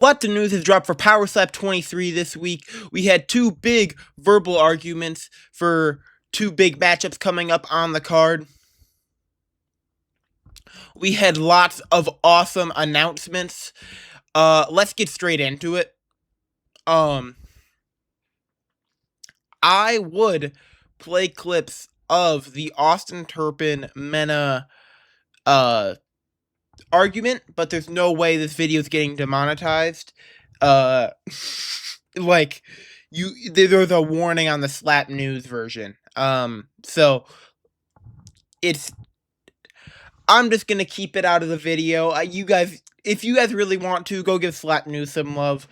Lots of news has dropped for Power Slap 23 this week. We had two big verbal arguments for two big matchups coming up on the card. We had lots of awesome announcements. Let's get straight into it. I would play clips of the Austin Turpin Mena argument, but there's no way this video is getting demonetized. Like, there's a warning on the Slap News version. So I'm just gonna keep it out of the video. You guys, if you guys really want to, go give Slap News some love.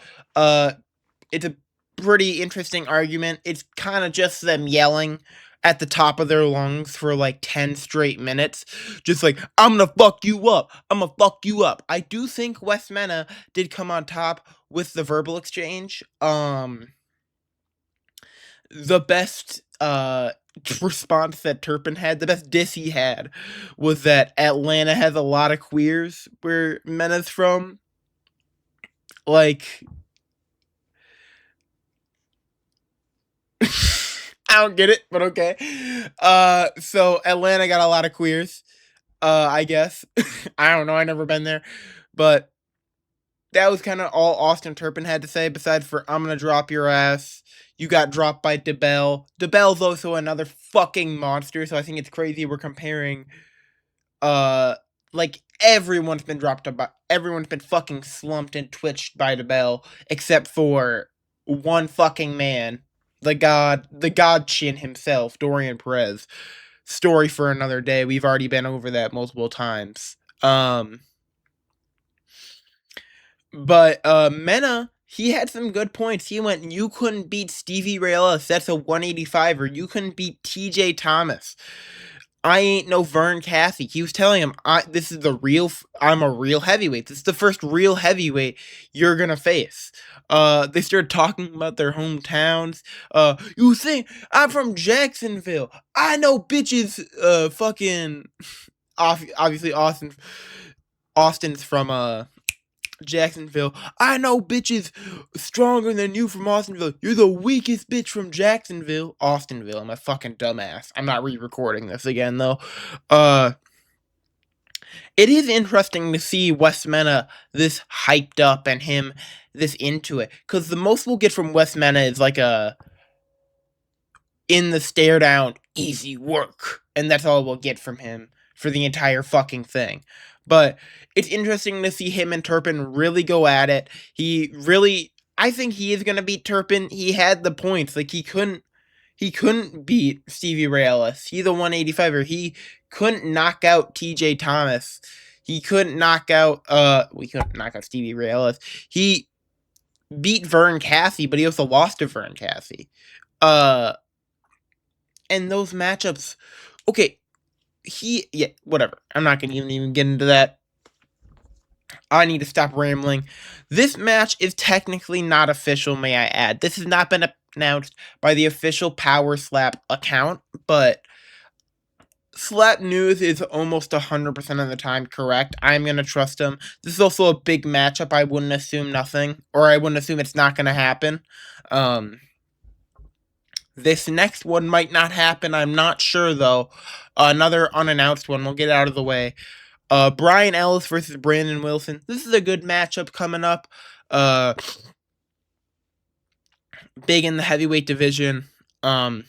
It's a pretty interesting argument. It's kind of just them yelling at the top of their lungs for like 10 straight minutes. Just like, I'm gonna fuck you up. I'm gonna fuck you up. I do think Wes Mena did come on top with the verbal exchange. The best response that Turpin had, the best diss he had, was that Atlanta has a lot of queers where Mena's from. Like, I don't get it, but okay. So Atlanta got a lot of queers, I guess. I don't know, I never been there. But that was kind of all Austin Turpin had to say, besides for, I'm gonna drop your ass. You got dropped by DeBell. DeBell's also another fucking monster, so I think it's crazy we're comparing, like, everyone's been fucking slumped and twitched by DeBell, except for one fucking man. The god chin himself, Dorian Perez. Story for another day. We've already been over that multiple times. But Mena, he had some good points. He went, you couldn't beat Stevie Ray Ellis. That's a 185er. You couldn't beat TJ Thomas. I ain't no Vern Cassie. He was telling him, I'm a real heavyweight. This is the first real heavyweight you're gonna face. They started talking about their hometowns. You think I'm from Jacksonville? I know bitches. Fucking, obviously Austin's from Jacksonville. I know bitches stronger than you from Austinville. You're the weakest bitch from Jacksonville. Austinville. I'm a fucking dumbass. I'm not re-recording this again, though. It is interesting to see Wes Mena this hyped up and him this into it. Because the most we'll get from Wes Mena is like in the stare down, easy work. And that's all we'll get from him for the entire fucking thing. But it's interesting to see him and Turpin really go at it. I think he is gonna beat Turpin. He had the points. Like, he couldn't beat Stevie Ray Ellis. He's a 185er. He couldn't knock out TJ Thomas. He couldn't knock out Stevie Ray Ellis. He beat Vern Cassie, but he also lost to Vern Cassie. And those matchups, okay, whatever. I'm not gonna even get into that. I need to stop rambling. This match is technically not official, may I add. This has not been announced by the official Power Slap account, but Slap News is almost 100% of the time correct. I'm gonna trust them. This is also a big matchup. I wouldn't assume nothing, or I wouldn't assume it's not gonna happen. This next one might not happen. I'm not sure, though. Another unannounced one. We'll get out of the way. Brian Ellis versus Brandon Wilson. This is a good matchup coming up. Big in the heavyweight division. This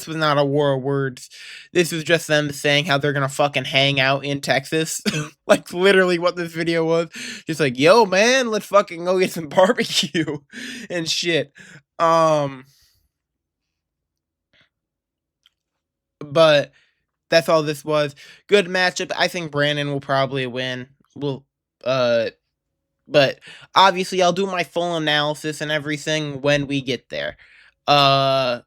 was not a war of words. This was just them saying how they're gonna fucking hang out in Texas. Like, literally what this video was. Just like, yo, man, let's fucking go get some barbecue and shit. But that's all this was. Good matchup. I think Brandon will probably win. But obviously I'll do my full analysis and everything when we get there. And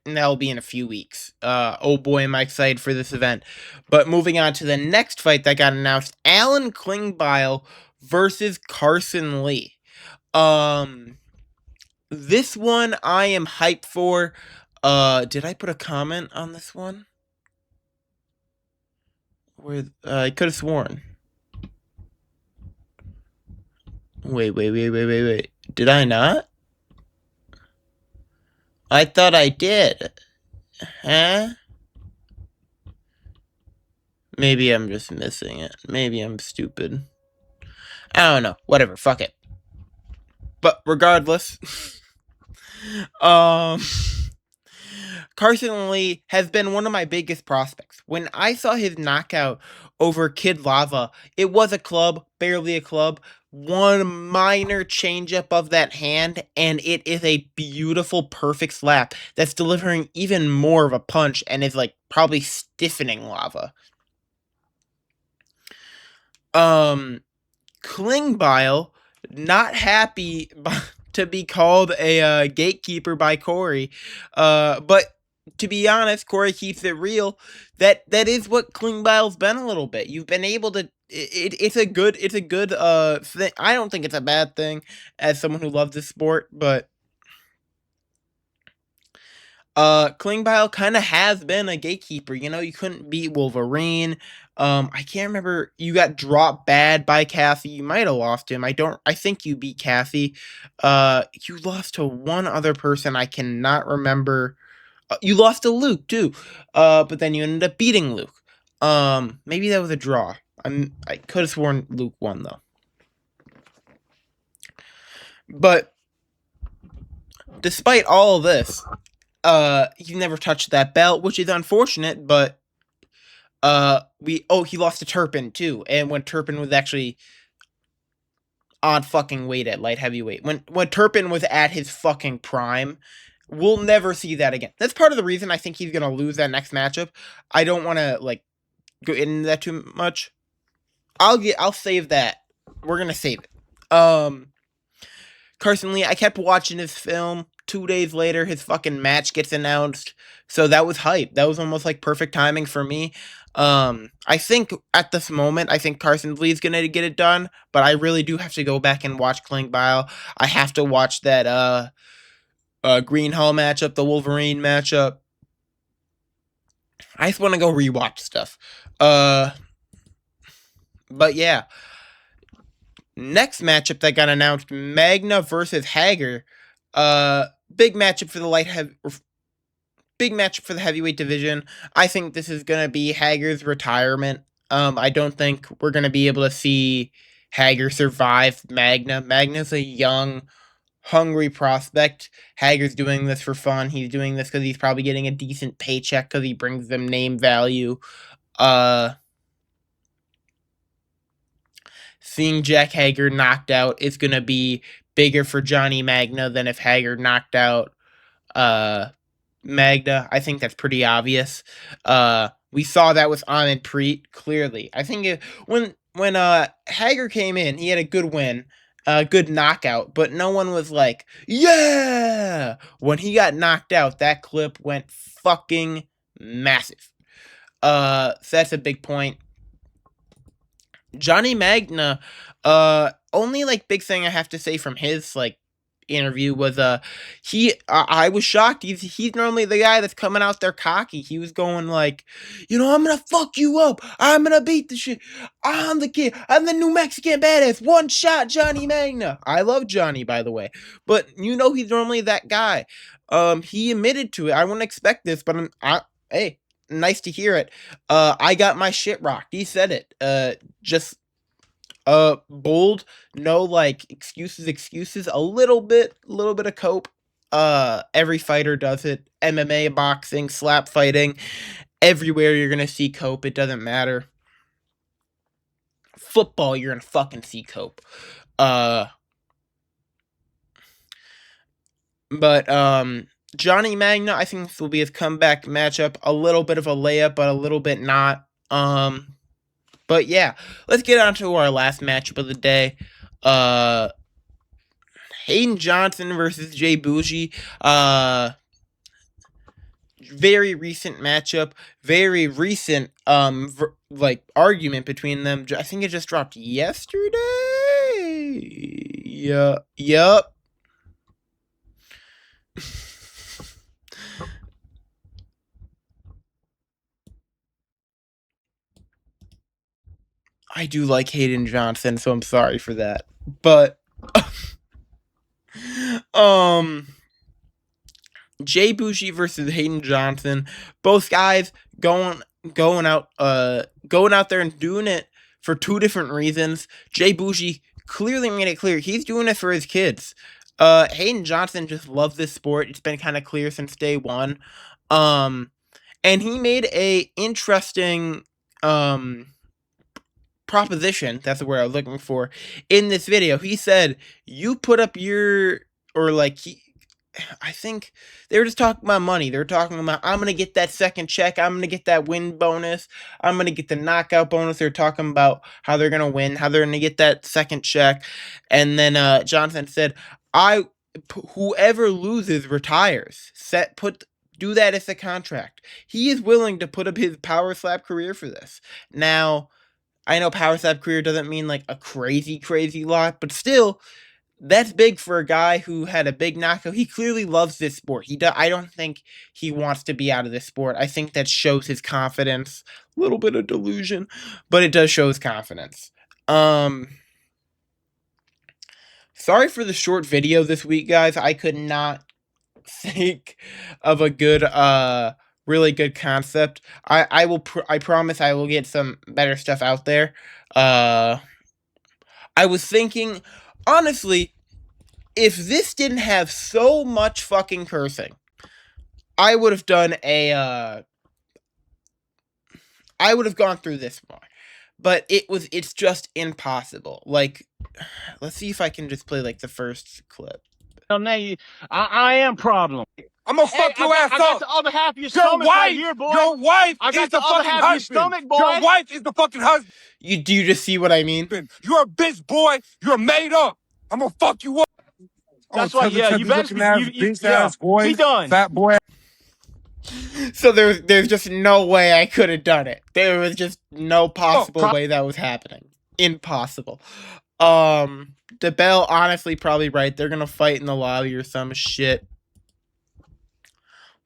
that'll be in a few weeks. Oh boy, am I excited for this event. But moving on to the next fight that got announced, Alan Klingbeil versus Carson Lee. This one I am hyped for. Did I put a comment on this one? I could have sworn. Wait. Did I not? I thought I did. Huh? Maybe I'm just missing it. Maybe I'm stupid. I don't know. Whatever. Fuck it. But regardless, um, Carson Lee has been one of my biggest prospects. When I saw his knockout over Kid Lava, it was a club, barely a club. One minor changeup of that hand, and it is a beautiful, perfect slap that's delivering even more of a punch and is like probably stiffening Lava. Klingbile, not happy to be called a gatekeeper by Corey, but to be honest, Corey keeps it real. That is what Klingbile's been a little bit. You've been able to. It's a good thing. I don't think it's a bad thing as someone who loves the sport, but Klingbile kind of has been a gatekeeper. You know, you couldn't beat Wolverine. I can't remember. You got dropped bad by Cassie. You might have lost him. I think you beat Cassie. You lost to one other person. I cannot remember. You lost to Luke too. But then you ended up beating Luke. Maybe that was a draw. I could have sworn Luke won though. But despite all of this, he never touched that belt, which is unfortunate, but he lost to Turpin too, and when Turpin was actually on fucking weight at light heavyweight, when Turpin was at his fucking prime, we'll never see that again. That's part of the reason I think he's gonna lose that next matchup. I don't want to like go into that too much. I'll save that. We're gonna save it. Carson Lee, I kept watching his film. 2 days later, his fucking match gets announced. So that was hype. That was almost like perfect timing for me. I think at this moment, I think Carson Lee's gonna get it done, but I really do have to go back and watch Klingbile. I have to watch that Green Hall matchup, the Wolverine matchup. I just want to go rewatch stuff. But yeah. Next matchup that got announced, Magna versus Hager. Big matchup for the big matchup for the heavyweight division. I think this is gonna be Hager's retirement. I don't think we're gonna be able to see Hager survive Magna. Magna's a young, hungry prospect. Hager's doing this for fun. He's doing this because he's probably getting a decent paycheck because he brings them name value. Seeing Jack Hager knocked out is going to be bigger for Johnny Magna than if Hager knocked out Magna. I think that's pretty obvious. We saw that with Ahmed Preet clearly. I think when Hager came in, he had a good win, good knockout, but no one was like, yeah! When he got knocked out, that clip went fucking massive. So that's a big point. Johnny Magna, only like big thing I have to say from his like interview was I was shocked. He's normally the guy that's coming out there cocky. He was going like, I'm gonna fuck you up. I'm gonna beat the shit. I'm the kid. I'm the New Mexican badass. One shot Johnny Magna. I love Johnny, by the way, but he's normally that guy. He admitted to it. I wouldn't expect this, but hey, nice to hear it. I got my shit rocked. He said it. Just bold, no like excuses, a little bit of cope. Every fighter does it. MMA, boxing, slap fighting, everywhere you're gonna see cope. It doesn't matter. Football, you're gonna fucking see cope. But Johnny Magna, I think this will be his comeback matchup. A little bit of a layup, but a little bit not. But yeah, let's get on to our last matchup of the day. Hayden Johnson versus Jay Bougie. Very recent matchup. Very recent like argument between them. I think it just dropped yesterday. Yeah. Yup. I do like Hayden Johnson, so I'm sorry for that. But Jay Bushi versus Hayden Johnson. Both guys going out there and doing it for two different reasons. Jay Bushi clearly made it clear he's doing it for his kids. Hayden Johnson just loves this sport. It's been kind of clear since day one. And he made a interesting proposition, that's the word I was looking for, in this video. He said, you put up your, or like, I think they were just talking about money. They were talking about, I'm going to get that second check. I'm going to get that win bonus. I'm going to get the knockout bonus. They're talking about how they're going to win, how they're going to get that second check. And then Johnson said, whoever loses retires. Do that as a contract. He is willing to put up his power slap career for this. Now, I know power slap career doesn't mean like a crazy lot, but still, that's big for a guy who had a big knockout. He clearly loves this sport. I don't think he wants to be out of this sport. I think that shows his confidence. A little bit of delusion, but it does show his confidence. Sorry for the short video this week, guys. I could not think of a good really good concept. I promise I will get some better stuff out there. I was thinking, honestly, if this didn't have so much fucking cursing, I would have done I would have gone through this more. But it's just impossible. Like, let's see if I can just play like the first clip. I am problem. I'm gonna fuck your ass up. I got the other half of your stomach right here, boy. Your wife I is got the the other fucking half of your husband. stomach, boy. Your wife is the fucking husband. Do you just see what I mean? You're a bitch, boy. You're made up. I'm gonna fuck you up. That's why, yeah, you better be, bitch ass boy. Be done. Fat boy. So there's just no way I could have done it. There was just no possible way that was happening. Impossible. DeBell, honestly, probably right. They're gonna fight in the lobby or some shit.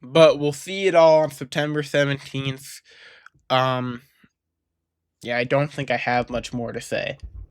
But we'll see it all on September 17th. Yeah, I don't think I have much more to say.